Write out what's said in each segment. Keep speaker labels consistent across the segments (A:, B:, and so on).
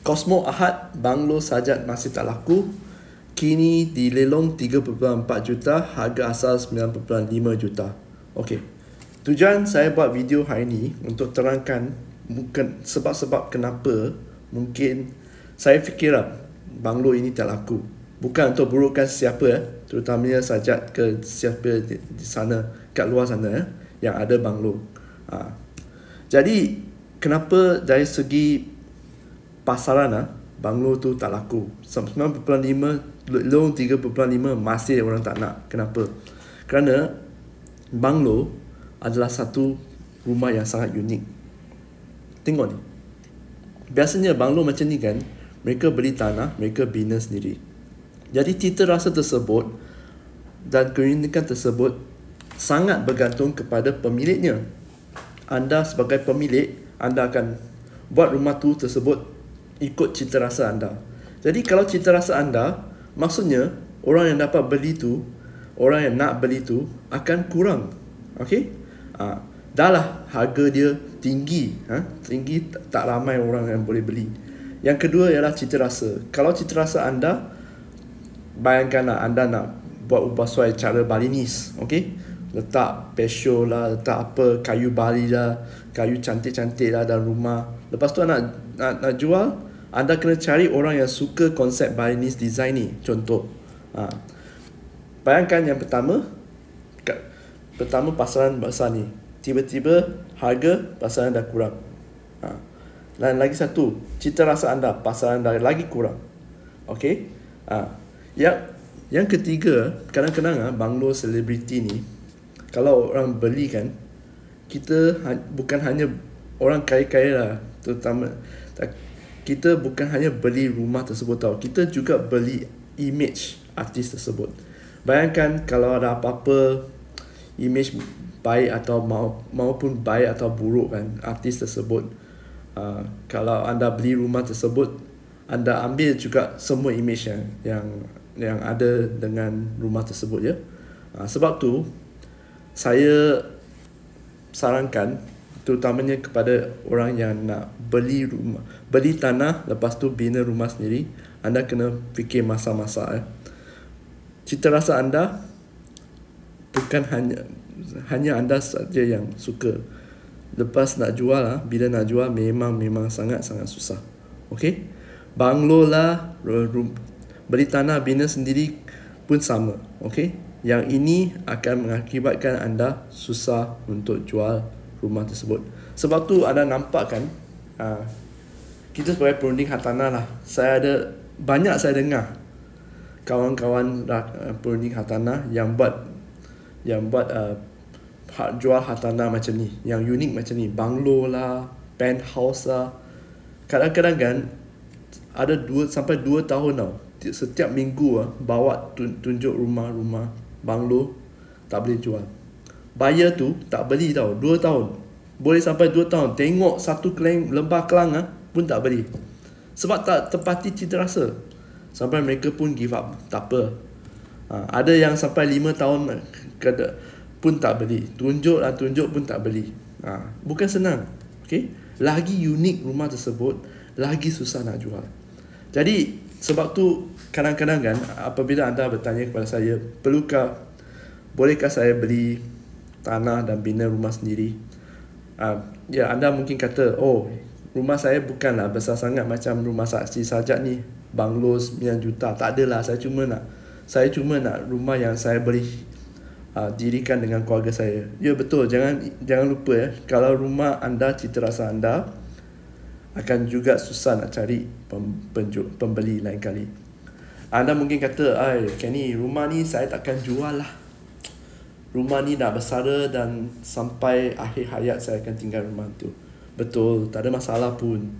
A: Cosmo Ahad, Banglo Sajat masih tak laku. Kini dilelong 3.4 juta, harga asal 9.5 juta. Okey. Tujuan saya buat video hari ini untuk terangkan mungkin sebab-sebab kenapa mungkin saya fikir banglo ini tak laku. Bukan untuk burukkan siapa terutamanya Sajat ke siapa di sana, kat luar sana yang ada banglo. Jadi kenapa dari segi pasaran banglo tu tak laku? 9.5 loan 3.5 masih orang tak nak. Kenapa? Kerana banglo adalah satu rumah yang sangat unik. Tengok ni. Biasanya banglo macam ni kan, mereka beli tanah, mereka bina sendiri. Jadi cita rasa tersebut dan keunikan tersebut sangat bergantung kepada pemiliknya. Anda sebagai pemilik, anda akan buat rumah tu tersebut ikut cita rasa anda. Jadi kalau cita rasa anda, maksudnya orang yang dapat beli tu, orang yang nak beli tu akan kurang. Okey? Dah lah harga dia tinggi, tinggi, tak ramai orang yang boleh beli. Yang kedua ialah cita rasa. Kalau cita rasa anda, bayangkanlah anda nak buat ubah suai cara Balinese, okey? Letak patio lah, letak apa, kayu bali lah, kayu cantik-cantik lah dalam rumah. Lepas tu nak jual, anda kena cari orang yang suka konsep Balinese design ni. Contoh, bayangkan yang pertama pasaran besar ni, tiba-tiba harga pasaran dah kurang. Dan lagi satu, cita rasa anda, pasaran dah lagi kurang. Okey? Yang ketiga, kadang-kadang banglo selebriti ni, kalau orang beli kan, kita bukan hanya orang kaya-kaya lah, terutama kita bukan hanya beli rumah tersebut tau, kita juga beli image artis tersebut. Bayangkan kalau ada apa-apa image baik atau maupun baik atau buruk kan artis tersebut, kalau anda beli rumah tersebut, anda ambil juga semua image yang ada dengan rumah tersebut ya. Sebab tu saya sarankan terutamanya kepada orang yang nak beli rumah, beli tanah lepas tu bina rumah sendiri, anda kena fikir masa-masa. Cita rasa anda bukan hanya anda saja yang suka. Lepas nak jual bila nak jual memang sangat-sangat susah. Okey? Banglo lah, beli tanah bina sendiri pun sama. Okey? Yang ini akan mengakibatkan anda susah untuk jual rumah tersebut. Sebab tu anda nampak kan, kita sebagai perunding hartanah lah, saya dengar kawan-kawan perunding hartanah yang buat jual hartanah macam ni, yang unik macam ni, banglo lah, penthouse lah. Kadang-kadang kan ada 2 sampai 2 tahun tau, setiap minggu bawa tunjuk rumah-rumah banglo tak boleh jual. Buyer tu tak beli tau, 2 tahun. Boleh sampai 2 tahun. Tengok satu lembah kelang pun tak beli. Sebab tak tepati cita rasa. Sampai mereka pun give up. Tak apa. Ada yang sampai 5 tahun pun tak beli. Tunjuk pun tak beli. Bukan senang. Okay? Lagi unik rumah tersebut, lagi susah nak jual. Jadi sebab tu kadang-kadang kan, apabila anda bertanya kepada saya, bolehkah saya beli tanah dan bina rumah sendiri? Ya, anda mungkin kata, oh, rumah saya bukanlah besar sangat macam rumah saksi Sajat ni, banglo 9 juta. Tak adalah, saya cuma nak rumah yang saya boleh dirikan dengan keluarga saya. Ya betul, jangan lupa kalau rumah anda, cita rasa anda, akan juga susah nak cari pembeli lain kali. Anda mungkin kata, Kenny, rumah ni saya takkan jual lah. Rumah ni dah bersara dan sampai akhir hayat saya akan tinggal rumah tu. Betul, tak ada masalah pun.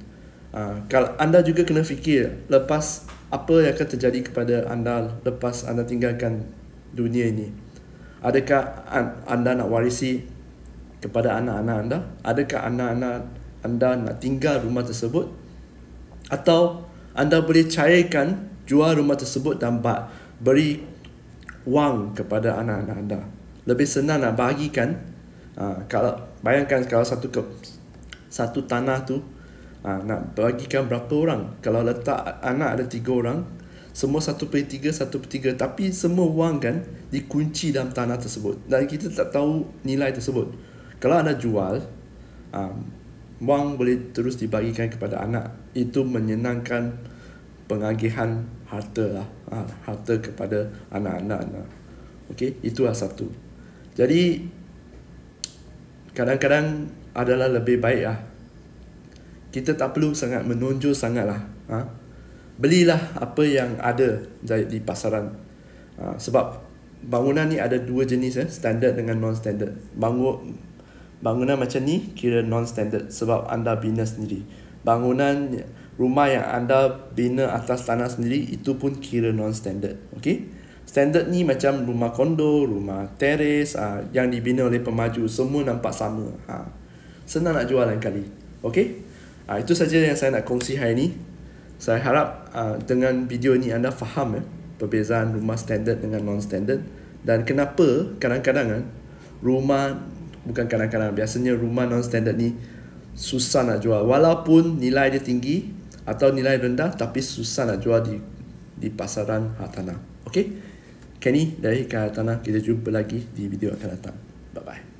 A: Kalau anda juga kena fikir, lepas apa yang akan terjadi kepada anda lepas anda tinggalkan dunia ini. Adakah anda nak warisi kepada anak-anak anda? Adakah anak-anak anda nak tinggal rumah tersebut? Atau anda boleh cairkan, jual rumah tersebut dan beri wang kepada anak-anak anda? Lebih senang nak bagikan. Kalau bayangkan kalau satu tanah tu Nak bagikan berapa orang? Kalau letak anak ada 3 orang, semua 1/3, 1/3, tapi semua wang kan dikunci dalam tanah tersebut dan kita tak tahu nilai tersebut. Kalau anda jual, wang boleh terus dibagikan kepada anak. Itu menyenangkan pengagihan harta lah, harta kepada anak-anak. Okey, itulah satu. Jadi kadang-kadang adalah lebih baik lah, kita tak perlu sangat menonjol sangat lah. Belilah apa yang ada di pasaran. Sebab bangunan ni ada 2 jenis, standard dengan non-standard. Bangunan macam ni kira non-standard sebab anda bina sendiri. Bangunan rumah yang anda bina atas tanah sendiri, itu pun kira non-standard. Okay? Standard ni macam rumah kondo, rumah teres, yang dibina oleh pemaju, semua nampak sama. Senang nak jual lain kali. Okay? Itu saja yang saya nak kongsi hari ni. Saya harap dengan video ni anda faham perbezaan rumah standard dengan non-standard, dan kenapa kadang-kadang biasanya rumah non-standard ni susah nak jual. Walaupun nilai dia tinggi atau nilai rendah, tapi susah nak jual di pasaran hartanah. Okay? Kenny dari Hartanah. Kita jumpa lagi di video akan datang. Bye-bye.